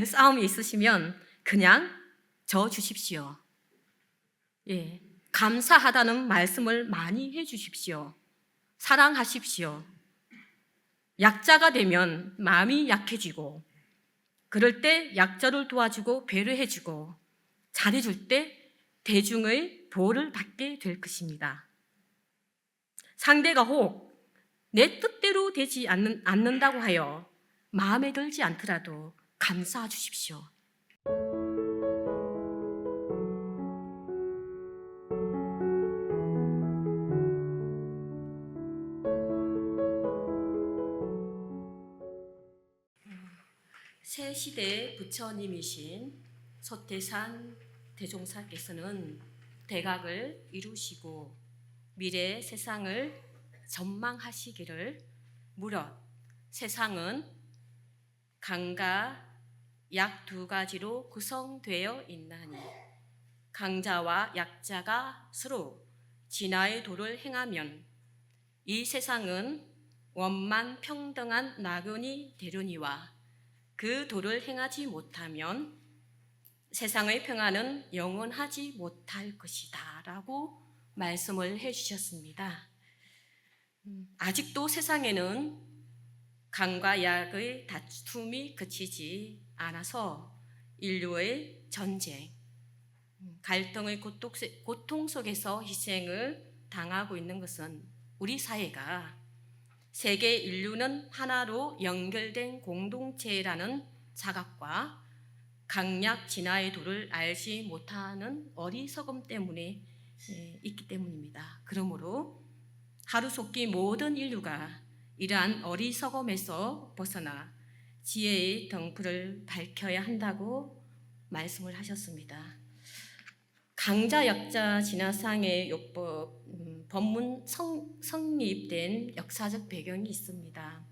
싸움이 있으시면 그냥 져 주십시오. 예, 감사하다는 말씀을 많이 해 주십시오. 사랑하십시오. 약자가 되면 마음이 약해지고, 그럴 때 약자를 도와주고 배려해주고 잘해줄 때 대중의 보호를 받게 될 것입니다. 상대가 혹 내 뜻대로 되지 않는다고 하여 마음에 들지 않더라도 감사해 주십시오. 새 시대 부처님이신 소태산 대종사께서는 대각을 이루시고 미래 세상을 전망하시기를, 무릇 세상은 강과 약 두 가지로 구성되어 있나니 강자와 약자가 서로 진화의 도를 행하면 이 세상은 원만 평등한 낙원이 되려니와, 그 도를 행하지 못하면 세상의 평화는 영원하지 못할 것이다 라고 말씀을 해주셨습니다. 아직도 세상에는 강과 약의 다툼이 그치지 않아서 인류의 전쟁, 갈등의 고통 속에서 희생을 당하고 있는 것은 우리 사회가 세계 인류는 하나로 연결된 공동체라는 자각과 강약 진화의 도를 알지 못하는 어리석음 때문에 있기 때문입니다. 그러므로 하루속히 모든 인류가 이러한 어리석음에서 벗어나 지혜의 등불을 밝혀야 한다고 말씀을 하셨습니다. 강자 약자 진화상의 요법 법문 성립된 역사적 배경이 있습니다.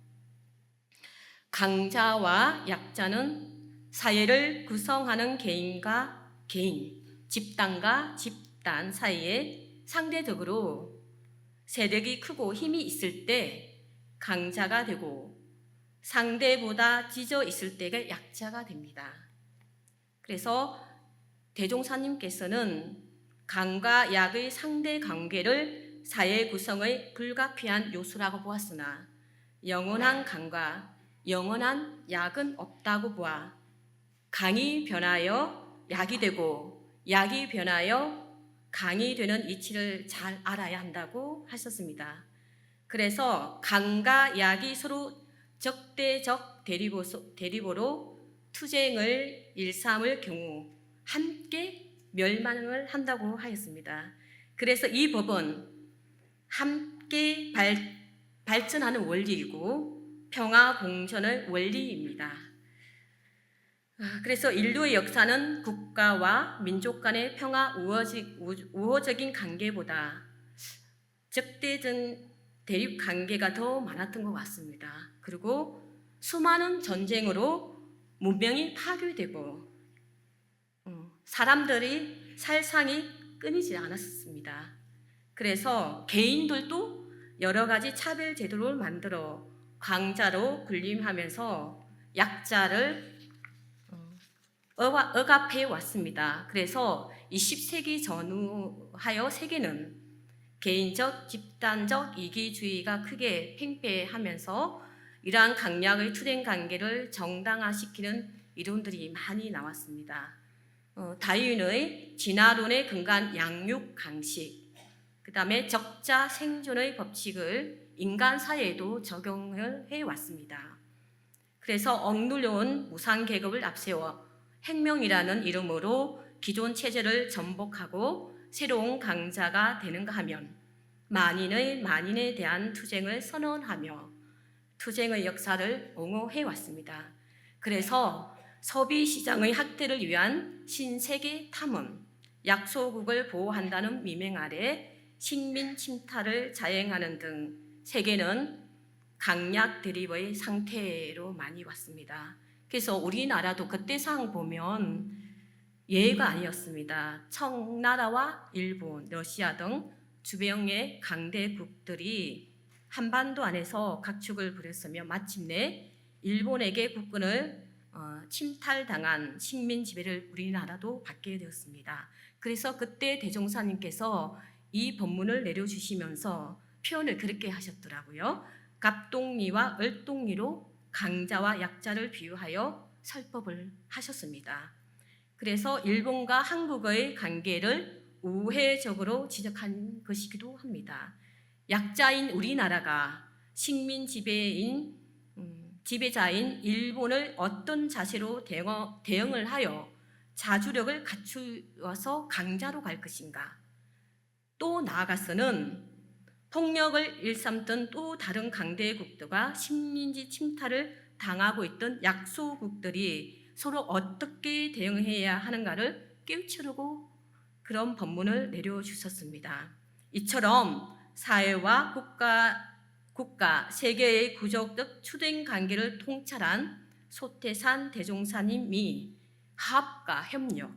강자와 약자는 사회를 구성하는 개인과 개인, 집단과 집단 사이에 상대적으로 세력이 크고 힘이 있을 때 강자가 되고, 상대보다 지져 있을 때가 약자가 됩니다. 그래서 대종사님께서는 강과 약의 상대 관계를 사회 구성의 불가피한 요소라고 보았으나 영원한 강과 영원한 약은 없다고 보아 강이 변하여 약이 되고 약이 변하여 강이 되는 이치를 잘 알아야 한다고 하셨습니다. 그래서 강과 약이 서로 적대적 대립으로 투쟁을 일삼을 경우 함께 멸망을 한다고 하였습니다. 그래서 이 법은 함께 발전하는 원리이고 평화 공존의 원리입니다. 그래서 인류의 역사는 국가와 민족 간의 평화 우호적인 관계보다 적대적 대립 관계가 더 많았던 것 같습니다. 그리고 수많은 전쟁으로 문명이 파괴되고 사람들이 살상이 끊이지 않았습니다. 그래서 개인들도 여러 가지 차별 제도를 만들어 강자로 군림하면서 약자를 억압해 왔습니다. 그래서 20세기 전후하여 세계는 개인적, 집단적 이기주의가 크게 팽배하면서 이러한 강약의 투쟁 관계를 정당화시키는 이론들이 많이 나왔습니다. 다윈의 진화론에 근거한 양육 강식, 그 다음에 적자 생존의 법칙을 인간 사회에도 적용을 해왔습니다. 그래서 억눌려온 무상계급을 앞세워 혁명이라는 이름으로 기존 체제를 전복하고 새로운 강자가 되는가 하면 만인에 대한 투쟁을 선언하며 투쟁의 역사를 옹호해 왔습니다. 그래서 소비시장의 확대를 위한 신세계 탐험, 약소국을 보호한다는 미명 아래 식민 침탈을 자행하는 등 세계는 강약 대립의 상태로 많이 왔습니다. 그래서 우리나라도 그때 상황 보면 예외가 아니었습니다. 청나라와 일본, 러시아 등 주변의 강대국들이 한반도 안에서 각축을 부렸으며 마침내 일본에게 국군을 침탈당한 식민 지배를 우리나라도 받게 되었습니다. 그래서 그때 대종사님께서 이 법문을 내려주시면서 표현을 그렇게 하셨더라고요. 갑동리와 을동리로 강자와 약자를 비유하여 설법을 하셨습니다. 그래서 일본과 한국의 관계를 우회적으로 지적한 것이기도 합니다. 약자인 우리나라가 식민 지배자인 일본을 어떤 자세로 대응을 하여 자주력을 갖추어서 강자로 갈 것인가? 또 나아가서는 폭력을 일삼던 또 다른 강대국들과 식민지 침탈을 당하고 있던 약소국들이 서로 어떻게 대응해야 하는가를 깨우치려고 그런 법문을 내려주셨습니다. 이처럼 사회와 국가, 세계의 구조적 추된 관계를 통찰한 소태산 대종사님이 화합과 협력,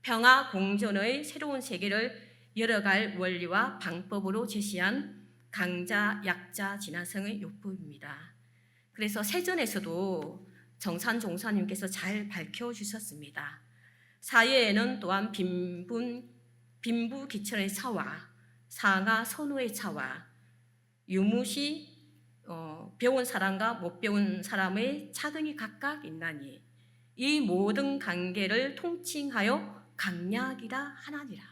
평화 공존의 새로운 세계를 열어갈 원리와 방법으로 제시한 강자, 약자, 진화성의 요법입니다. 그래서 세전에서도 정산 종사님께서 잘 밝혀주셨습니다. 사회에는 또한 빈부귀천의 차와 상하 선호의 차와 유무시 배운 사람과 못 배운 사람의 차 등이 각각 있나니 이 모든 관계를 통칭하여 강약이라 하나니라.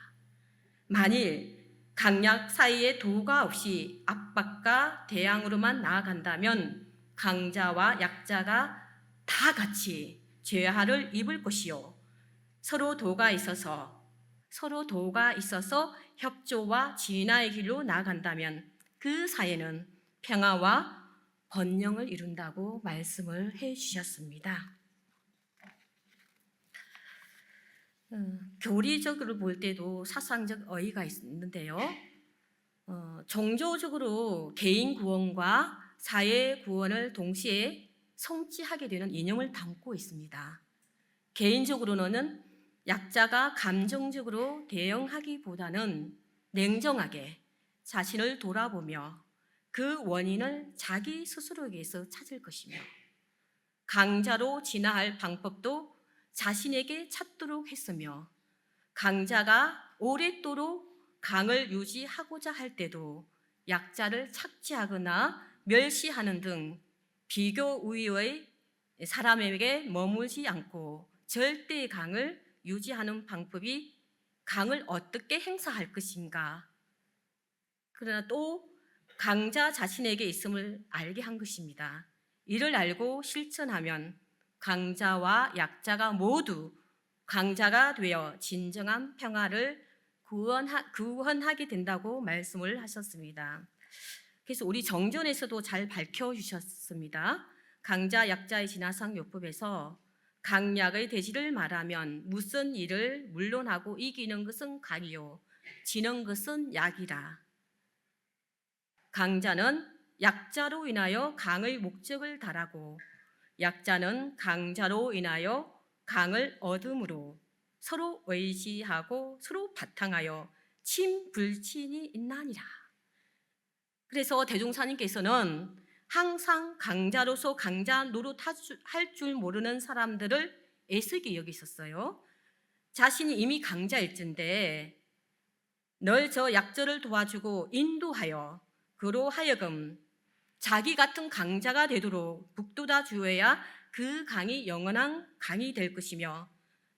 만일 강약 사이에 도가 없이 압박과 대항으로만 나아간다면 강자와 약자가 다 같이 죄화를 입을 것이요 서로 도가 있어서 협조와 진화의 길로 나아간다면 그 사이에는 평화와 번영을 이룬다고 말씀을 해 주셨습니다. 교리적으로 볼 때도 사상적 어휘가 있는데요. 종교적으로 개인 구원과 사회 구원을 동시에 성취하게 되는 이념을 담고 있습니다. 개인적으로는 약자가 감정적으로 대응하기보다는 냉정하게 자신을 돌아보며 그 원인을 자기 스스로에게서 찾을 것이며 강자로 진화할 방법도 자신에게 찾도록 했으며 강자가 오랫도록 강을 유지하고자 할 때도 약자를 착취하거나 멸시하는 등 비교 우위의 사람에게 머물지 않고 절대의 강을 유지하는 방법이 강을 어떻게 행사할 것인가. 그러나 또 강자 자신에게 있음을 알게 한 것입니다. 이를 알고 실천하면 강자와 약자가 모두 강자가 되어 진정한 평화를 구원하게 된다고 말씀을 하셨습니다. 그래서 우리 정전에서도 잘 밝혀주셨습니다. 강자 약자의 진화상 요법에서 강약의 대지를 말하면 무슨 일을 물론하고 이기는 것은 강이요 지는 것은 약이라. 강자는 약자로 인하여 강의 목적을 달하고 약자는 강자로 인하여 강을 얻음으로 서로 의지하고 서로 바탕하여 친불친이 있나니라. 그래서 대종사님께서는 항상 강자로서 강자 노릇할 줄 모르는 사람들을 애쓰게 여기셨어요. 자신이 이미 강자일진데 널 저 약자를 도와주고 인도하여 그로 하여금 자기 같은 강자가 되도록 북돋아 주어야 그 강이 영원한 강이 될 것이며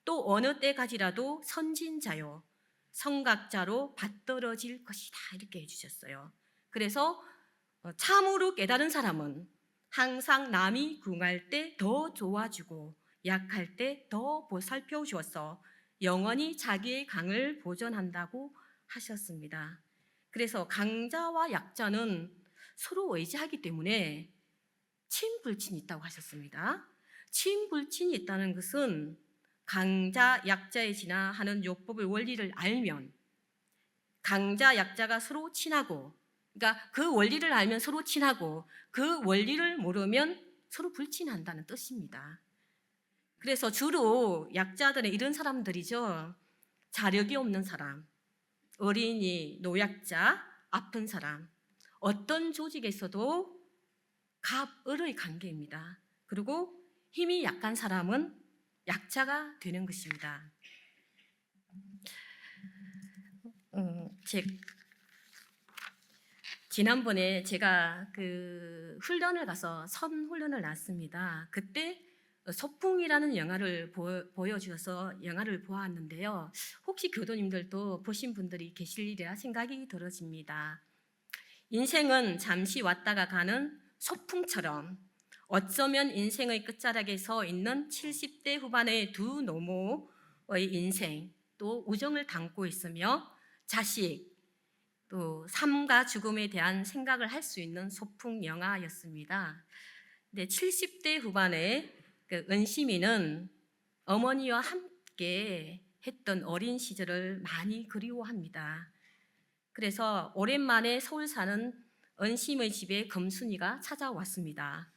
또 어느 때까지라도 선진자요 성각자로 받들어질 것이다 이렇게 해주셨어요. 그래서 참으로 깨달은 사람은 항상 남이 궁할 때 더 도와주고 약할 때 더 보살펴 주어서 영원히 자기의 강을 보존한다고 하셨습니다. 그래서 강자와 약자는 서로 의지하기 때문에 친불친이 있다고 하셨습니다. 친불친이 있다는 것은 강자 약자에 진화하는 요법의 원리를 알면 강자 약자가 서로 친하고 그러니까 그 원리를 알면 서로 친하고 그 원리를 모르면 서로 불친한다는 뜻입니다. 그래서 주로 약자들은 이런 사람들이죠. 자력이 없는 사람, 어린이, 노약자, 아픈 사람, 어떤 조직에서도 갑을의 관계입니다. 그리고 힘이 약한 사람은 약자가 되는 것입니다. 지난번에 제가 그 훈련을 가서 선 훈련을 났습니다. 그때 소풍이라는 영화를 보여주셔서 영화를 보았는데요. 혹시 교도님들도 보신 분들이 계실리라 생각이 들어집니다. 인생은 잠시 왔다가 가는 소풍처럼 어쩌면 인생의 끝자락에 서 있는 70대 후반의 두 노모의 인생, 또 우정을 담고 있으며 자식, 또 삶과 죽음에 대한 생각을 할 수 있는 소풍 영화였습니다. 근데 70대 후반의 그 은시민은 어머니와 함께 했던 어린 시절을 많이 그리워합니다. 그래서 오랜만에 서울 사는 은심의 집에 금순이가 찾아왔습니다.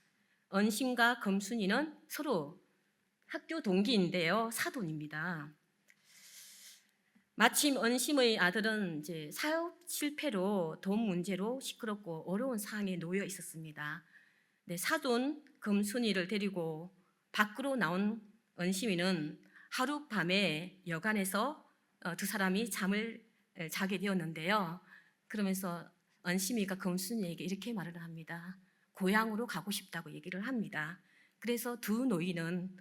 은심과 금순이는 서로 학교 동기인데요, 사돈입니다. 마침 은심의 아들은 이제 사업 실패로 돈 문제로 시끄럽고 어려운 상황에 놓여 있었습니다. 네, 사돈 금순이를 데리고 밖으로 나온 은심이는 하룻밤에 여관에서 두 사람이 잠을 자게 되었는데요. 그러면서 은심이가 금순이에게 이렇게 말을 합니다. 고향으로 가고 싶다고 얘기를 합니다. 그래서 두 노인은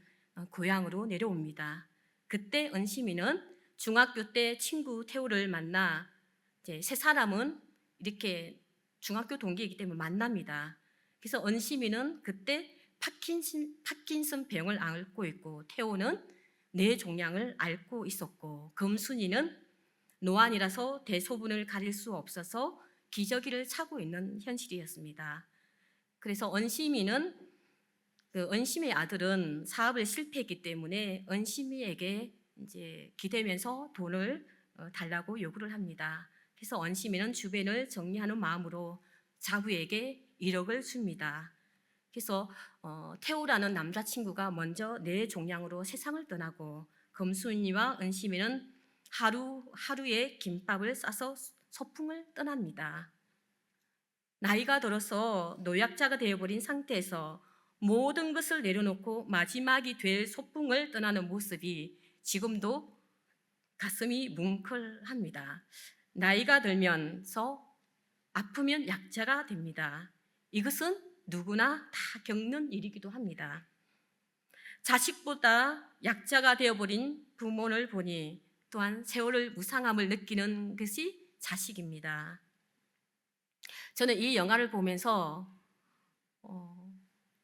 고향으로 내려옵니다. 그때 은심이는 중학교 때 친구 태우를 만나 이제 세 사람은 이렇게 중학교 동기이기 때문에 만납니다. 그래서 은시민은 그때 파킨슨 병을 앓고 있고 태호는 뇌종양을 앓고 있었고 금순이는 노안이라서 대소변을 가릴 수 없어서 기저귀를 차고 있는 현실이었습니다. 그래서 은시민은 은심의 아들은 사업을 실패했기 때문에 은심이에게 이제 기대면서 돈을 달라고 요구를 합니다. 그래서 은심이는 주변을 정리하는 마음으로 자부에게 1억을 줍니다. 그래서 태호라는 남자친구가 먼저 뇌종양으로 세상을 떠나고 금순이와 은심이는 하루에 김밥을 싸서 소풍을 떠납니다. 나이가 들어서 노약자가 되어버린 상태에서 모든 것을 내려놓고 마지막이 될 소풍을 떠나는 모습이 지금도 가슴이 뭉클합니다. 나이가 들면서 아프면 약자가 됩니다. 이것은 누구나 다 겪는 일이기도 합니다. 자식보다 약자가 되어버린 부모를 보니 또한 세월의 무상함을 느끼는 것이 자식입니다. 저는 이 영화를 보면서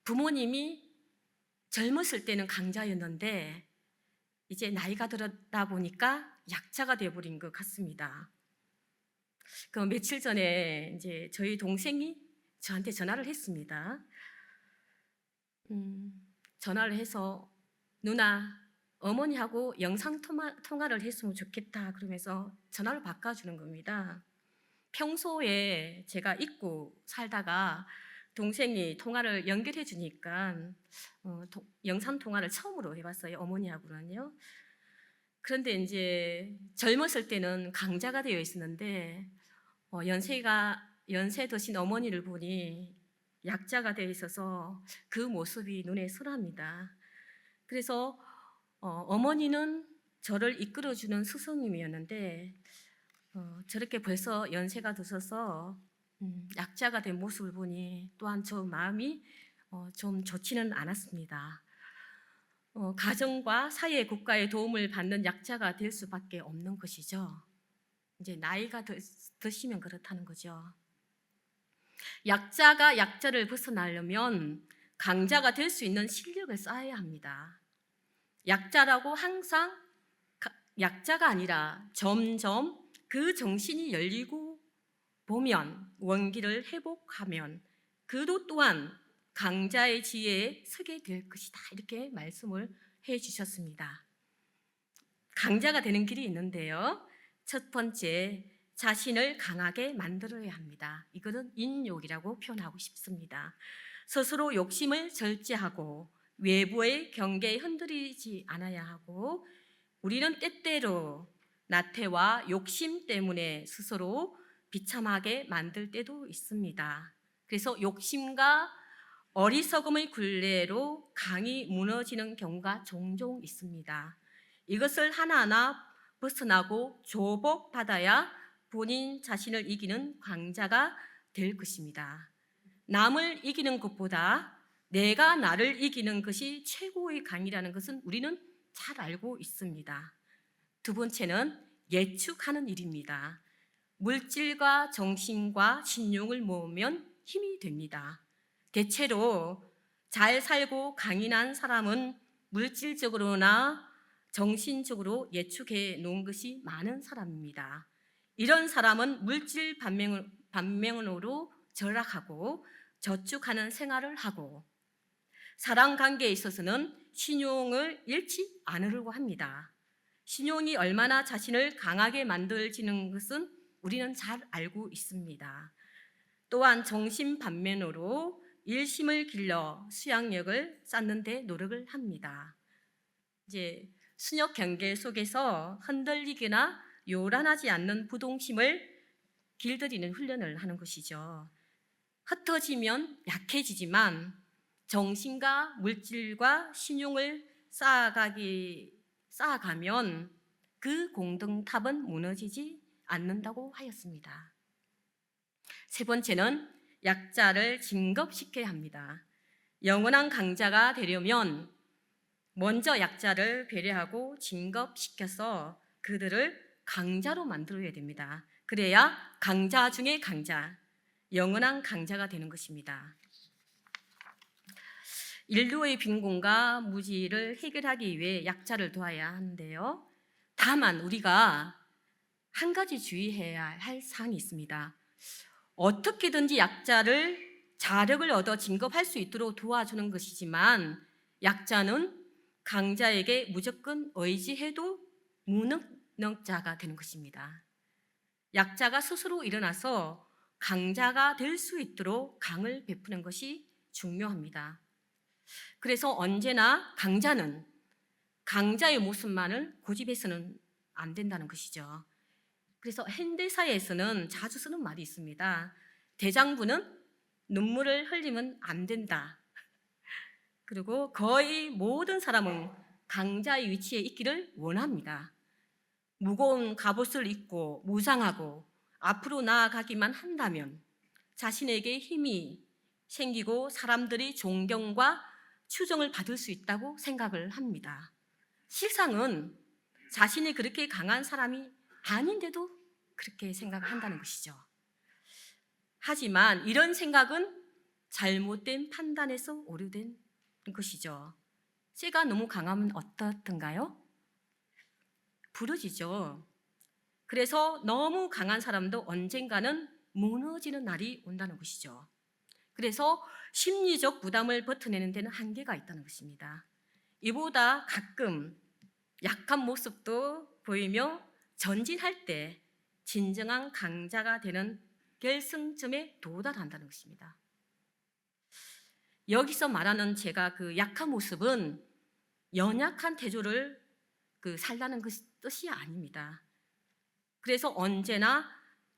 부모님이 젊었을 때는 강자였는데 이제 나이가 들다 보니까 약자가 되어버린 것 같습니다. 그 며칠 전에 이제 저희 동생이 저한테 전화를 했습니다. 전화를 해서 누나 어머니하고 영상 통화를 했으면 좋겠다 그러면서 전화를 바꿔주는 겁니다. 평소에 제가 잊고 살다가 동생이 통화를 연결해 주니까 영상 통화를 처음으로 해봤어요. 어머니하고는요. 그런데 이제 젊었을 때는 강자가 되어 있었는데 연세 드신 어머니를 보니 약자가 되어 있어서 그 모습이 눈에 선합니다. 그래서 어머니는 저를 이끌어주는 스승님이었는데 저렇게 벌써 연세가 드셔서 약자가 된 모습을 보니 또한 저 마음이 좀 좋지는 않았습니다. 가정과 사회, 국가의 도움을 받는 약자가 될 수밖에 없는 것이죠. 이제 나이가 드시면 그렇다는 거죠. 약자가 약자를 벗어나려면 강자가 될 수 있는 실력을 쌓아야 합니다. 약자라고 항상 약자가 아니라 점점 그 정신이 열리고 보면 원기를 회복하면 그도 또한 강자의 지혜에 서게 될 것이다. 이렇게 말씀을 해 주셨습니다. 강자가 되는 길이 있는데요. 첫 번째, 자신을 강하게 만들어야 합니다. 이거는 인욕이라고 표현하고 싶습니다. 스스로 욕심을 절제하고 외부의 경계에 흔들리지 않아야 하고 우리는 때때로 나태와 욕심 때문에 스스로 비참하게 만들 때도 있습니다. 그래서 욕심과 어리석음의 굴레로 강이 무너지는 경우가 종종 있습니다. 이것을 하나하나 벗어나고 조복받아야 본인 자신을 이기는 강자가 될 것입니다. 남을 이기는 것보다 내가 나를 이기는 것이 최고의 강이라는 것은 우리는 잘 알고 있습니다. 두 번째는 예측하는 일입니다. 물질과 정신과 신용을 모으면 힘이 됩니다. 대체로 잘 살고 강인한 사람은 물질적으로나 정신적으로 예측해 놓은 것이 많은 사람입니다. 이런 사람은 물질 반면으로 절약하고 저축하는 생활을 하고 사람 관계에 있어서는 신용을 잃지 않으려고 합니다. 신용이 얼마나 자신을 강하게 만들지는 것은 우리는 잘 알고 있습니다. 또한 정신 반면으로 일심을 길러 수양력을 쌓는 데 노력을 합니다. 이제 순역 경계 속에서 흔들리거나 요란하지 않는 부동심을 길들이는 훈련을 하는 것이죠. 흩어지면 약해지지만 정신과 물질과 신용을 쌓아가면 그 공동탑은 무너지지 않는다고 하였습니다. 세 번째는 약자를 진급시켜야 합니다. 영원한 강자가 되려면 먼저 약자를 배려하고 진급시켜서 그들을 강자로 만들어야 됩니다. 그래야 강자 중에 강자, 영원한 강자가 되는 것입니다. 인류의 빈곤과 무지를 해결하기 위해 약자를 도와야 하는데요. 다만 우리가 한 가지 주의해야 할 사항이 있습니다. 어떻게든지 약자를 자력을 얻어 진급할 수 있도록 도와주는 것이지만 약자는 강자에게 무조건 의지해도 무능력자가 되는 것입니다. 약자가 스스로 일어나서 강자가 될 수 있도록 강을 베푸는 것이 중요합니다. 그래서 언제나 강자는 강자의 모습만을 고집해서는 안 된다는 것이죠. 그래서 현대사회에서는 자주 쓰는 말이 있습니다. 대장부는 눈물을 흘리면 안 된다. 그리고 거의 모든 사람은 강자의 위치에 있기를 원합니다. 무거운 갑옷을 입고 무장하고 앞으로 나아가기만 한다면 자신에게 힘이 생기고 사람들이 존경과 추정을 받을 수 있다고 생각을 합니다. 실상은 자신이 그렇게 강한 사람이 아닌데도 그렇게 생각을 한다는 것이죠. 하지만 이런 생각은 잘못된 판단에서 오류된 것이죠. 쇠가 너무 강하면 어떻든가요? 부러지죠. 그래서 너무 강한 사람도 언젠가는 무너지는 날이 온다는 것이죠. 그래서 심리적 부담을 버텨내는 데는 한계가 있다는 것입니다. 이보다 가끔 약한 모습도 보이며 전진할 때 진정한 강자가 되는 결승점에 도달한다는 것입니다. 여기서 말하는 제가 그 약한 모습은 연약한 태조를 살라는 뜻이 아닙니다. 그래서 언제나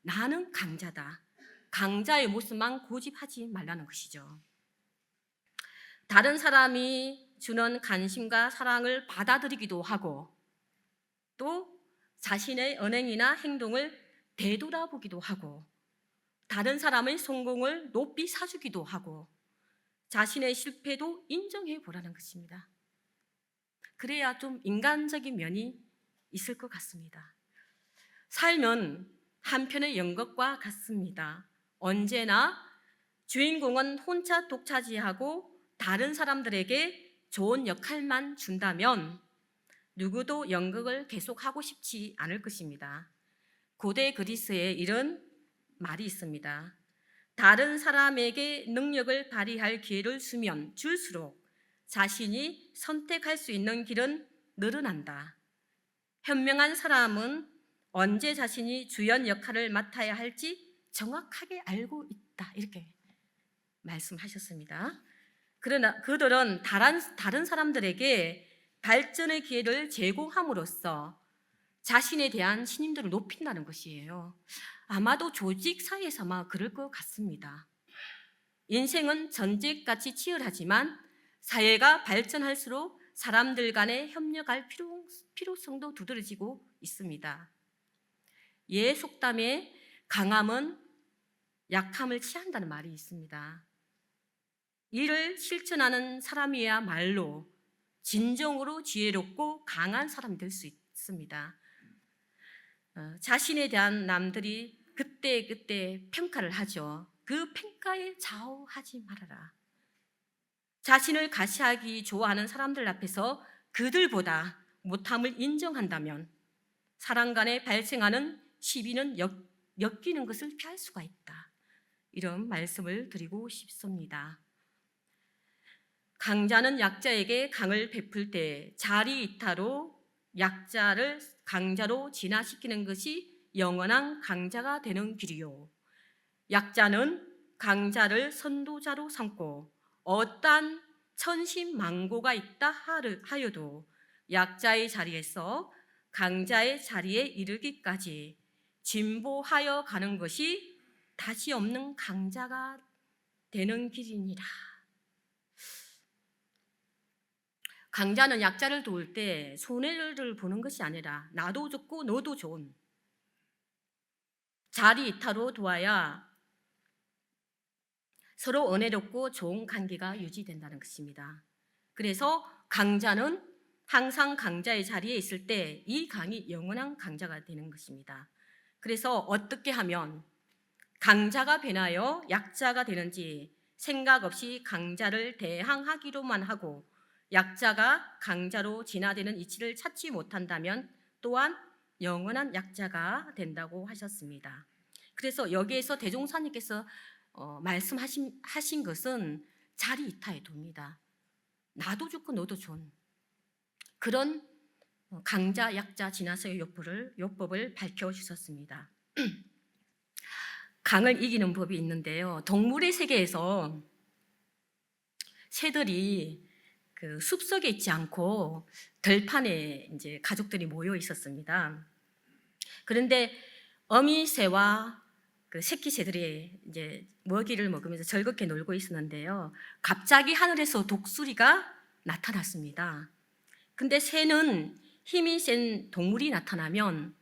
나는 강자다. 강자의 모습만 고집하지 말라는 것이죠. 다른 사람이 주는 관심과 사랑을 받아들이기도 하고 또 자신의 언행이나 행동을 되돌아보기도 하고 다른 사람의 성공을 높이 사주기도 하고 자신의 실패도 인정해 보라는 것입니다. 그래야 좀 인간적인 면이 있을 것 같습니다. 삶은 한편의 연극과 같습니다. 언제나 주인공은 혼자 독차지하고 다른 사람들에게 좋은 역할만 준다면 누구도 연극을 계속하고 싶지 않을 것입니다. 고대 그리스에 이런 말이 있습니다. 다른 사람에게 능력을 발휘할 기회를 주면 줄수록 자신이 선택할 수 있는 길은 늘어난다. 현명한 사람은 언제 자신이 주연 역할을 맡아야 할지 정확하게 알고 있다. 이렇게 말씀하셨습니다. 그러나 그들은 다른 사람들에게 발전의 기회를 제공함으로써 자신에 대한 신임도를 높인다는 것이에요. 아마도 조직 사회에서 아마 그럴 것 같습니다. 인생은 전쟁같이 치열하지만 사회가 발전할수록 사람들 간에 협력할 필요성도 두드러지고 있습니다. 예 속담에 강함은 약함을 취한다는 말이 있습니다. 이를 실천하는 사람이야말로 진정으로 지혜롭고 강한 사람이 될 수 있습니다. 자신에 대한 남들이 그때그때 평가를 하죠. 그 평가에 좌우하지 말아라. 자신을 과시하기 좋아하는 사람들 앞에서 그들보다 못함을 인정한다면 사람 간에 발생하는 시비는 엮이는 것을 피할 수가 있다. 이런 말씀을 드리고 싶습니다. 강자는 약자에게 강을 베풀 때 자리이탈로 약자를 강자로 진화시키는 것이 영원한 강자가 되는 길이요. 약자는 강자를 선도자로 삼고 어떠한 천신만고가 있다 하여도 약자의 자리에서 강자의 자리에 이르기까지 진보하여 가는 것이 다시 없는 강자가 되는 길이니라. 강자는 약자를 도울 때 손해를 보는 것이 아니라 나도 좋고 너도 좋은 자리이탈로 도와야 서로 은혜롭고 좋은 관계가 유지된다는 것입니다. 그래서 강자는 항상 강자의 자리에 있을 때 이 강이 영원한 강자가 되는 것입니다. 그래서 어떻게 하면 강자가 변하여 약자가 되는지 생각 없이 강자를 대항하기로만 하고 약자가 강자로 진화되는 이치를 찾지 못한다면 또한 영원한 약자가 된다고 하셨습니다. 그래서 여기에서 대종사님께서 말씀하신 것은 자리이탈의 도입니다. 나도 좋고 너도 좋은 그런 강자 약자 진화서의 요법을 밝혀주셨습니다. 강을 이기는 법이 있는데요. 동물의 세계에서 새들이 그 숲속에 있지 않고 들판에 이제 가족들이 모여 있었습니다. 그런데 어미새와 그 새끼 새들이 이제 먹이를 먹으면서 즐겁게 놀고 있었는데요. 갑자기 하늘에서 독수리가 나타났습니다. 근데 새는 힘이 센 동물이 나타나면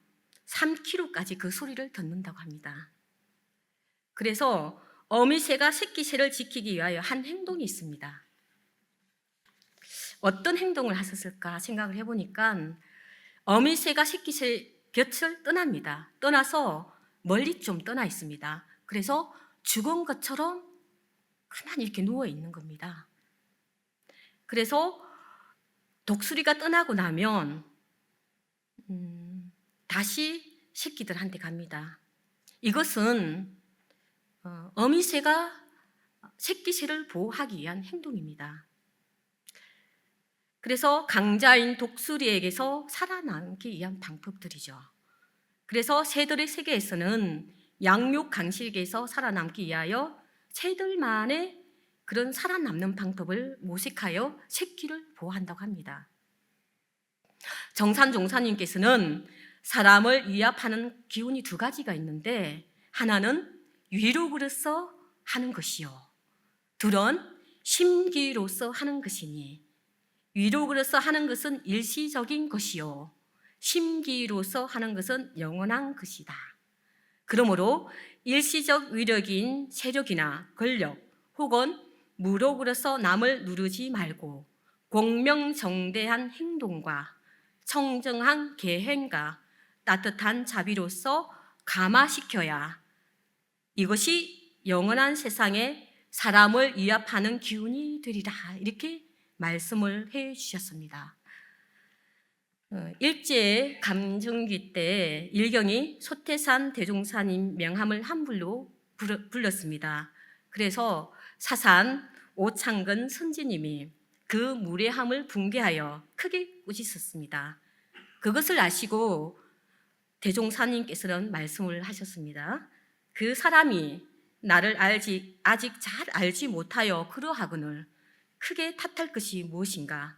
3km까지 그 소리를 듣는다고 합니다. 그래서 어미새가 새끼 새를 지키기 위하여 한 행동이 있습니다. 어떤 행동을 하셨을까 생각을 해보니까 어미새가 새끼 새 곁을 떠납니다. 떠나서 멀리 좀 떠나 있습니다. 그래서 죽은 것처럼 가만히 이렇게 누워 있는 겁니다. 그래서 독수리가 떠나고 나면 다시 새끼들한테 갑니다. 이것은 어미새가 새끼 새를 보호하기 위한 행동입니다. 그래서 강자인 독수리에게서 살아남기 위한 방법들이죠. 그래서 새들의 세계에서는 양육 강식에서 살아남기 위하여 새들만의 그런 살아남는 방법을 모색하여 새끼를 보호한다고 합니다. 정산종사님께서는 사람을 위압하는 기운이 2가지가 있는데 하나는 위로로서 하는 것이요, 둘은 심기로서 하는 것이니 위로로서 하는 것은 일시적인 것이요 심기로서 하는 것은 영원한 것이다. 그러므로 일시적 위력인 세력이나 권력 혹은 무력으로서 남을 누르지 말고 공명정대한 행동과 청정한 계행과 따뜻한 자비로서 감화시켜야 이것이 영원한 세상에 사람을 위압하는 기운이 되리라. 이렇게 말씀을 해 주셨습니다. 일제 감정기 때 일경이 소태산 대종사님 명함을 한불로 불렀습니다. 그래서 사산 오창근 선지님이 그 무례함을 붕괴하여 크게 꾸짖었습니다. 그것을 아시고 대종사님께서는 말씀을 하셨습니다. 그 사람이 나를 아직 잘 알지 못하여 그러하거늘 크게 탓할 것이 무엇인가?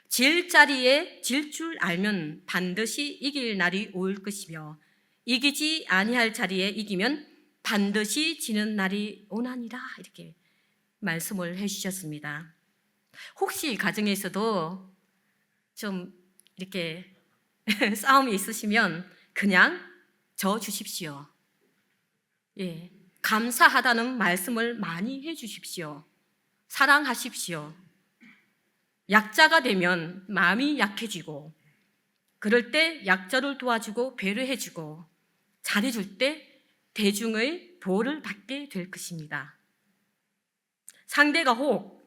질 자리에 질 줄 알면 반드시 이길 날이 올 것이며 이기지 아니할 자리에 이기면 반드시 지는 날이 오나니라. 이렇게 말씀을 해주셨습니다. 혹시 가정에서도 좀 이렇게 싸움이 있으시면 그냥 져 주십시오. 예, 감사하다는 말씀을 많이 해주십시오. 사랑하십시오. 약자가 되면 마음이 약해지고, 그럴 때 약자를 도와주고 배려해주고 잘해줄 때 대중의 보호를 받게 될 것입니다. 상대가 혹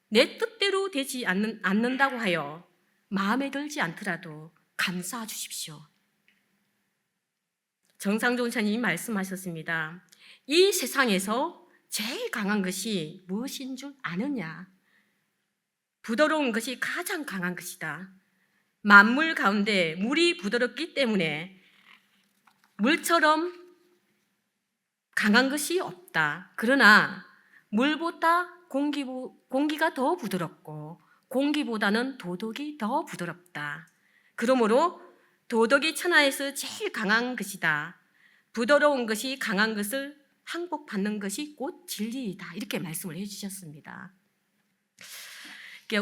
내 뜻대로 되지 않는다고 하여 마음에 들지 않더라도 감사해 주십시오. 정상종 선생님이 말씀하셨습니다. 이 세상에서 제일 강한 것이 무엇인 줄 아느냐? 부드러운 것이 가장 강한 것이다. 만물 가운데 물이 부드럽기 때문에 물처럼 강한 것이 없다. 그러나 물보다 공기가 더 부드럽고 공기보다는 도덕이 더 부드럽다. 그러므로 도덕이 천하에서 제일 강한 것이다. 부드러운 것이 강한 것을 항복받는 것이 곧 진리이다. 이렇게 말씀을 해주셨습니다.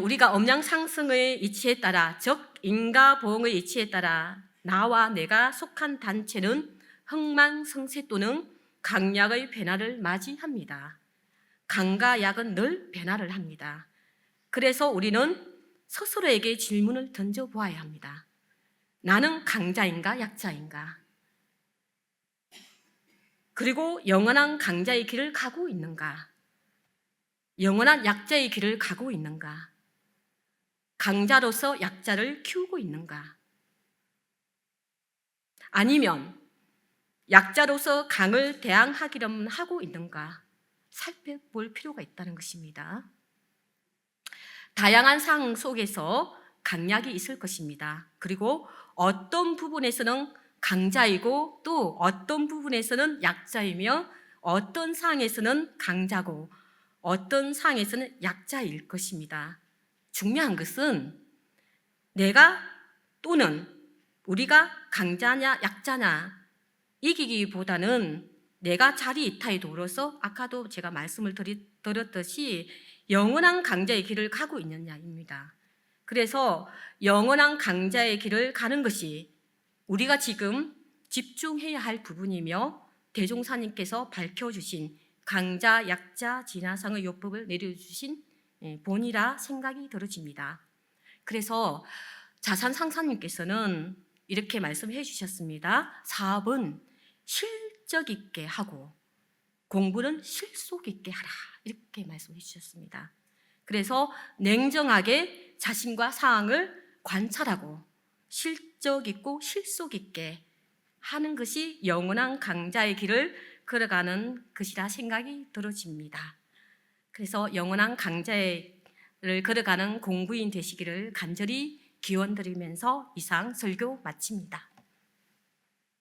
우리가 음양상승의 이치에 따라, 즉 인가보응의 이치에 따라 나와 내가 속한 단체는 흥망성쇠 또는 강약의 변화를 맞이합니다. 강과 약은 늘 변화를 합니다. 그래서 우리는 스스로에게 질문을 던져보아야 합니다. 나는 강자인가 약자인가? 그리고 영원한 강자의 길을 가고 있는가? 영원한 약자의 길을 가고 있는가? 강자로서 약자를 키우고 있는가? 아니면 약자로서 강을 대항하기로만 하고 있는가? 살펴볼 필요가 있다는 것입니다. 다양한 상황 속에서 강약이 있을 것입니다. 그리고 어떤 부분에서는 강자이고 또 어떤 부분에서는 약자이며 어떤 상황에서는 강자고 어떤 상황에서는 약자일 것입니다. 중요한 것은 내가 또는 우리가 강자냐 약자냐 이기기보다는 내가 자리 이타에 도로서 아까도 제가 말씀을 드렸듯이 영원한 강자의 길을 가고 있느냐입니다. 그래서 영원한 강자의 길을 가는 것이 우리가 지금 집중해야 할 부분이며 대종사님께서 밝혀주신 강자, 약자, 진화상의 요법을 내려주신 본이라 생각이 들어집니다. 그래서 자산상사님께서는 이렇게 말씀해 주셨습니다. 사업은 실적 있게 하고 공부는 실속 있게 하라. 이렇게 말씀해 주셨습니다. 그래서 냉정하게 자신과 상황을 관찰하고 실적 있고 실속 있게 하는 것이 영원한 강자의 길을 걸어가는 것이라 생각이 들어집니다. 그래서 영원한 강자의 길을 걸어가는 공부인 되시기를 간절히 기원드리면서 이상 설교 마칩니다.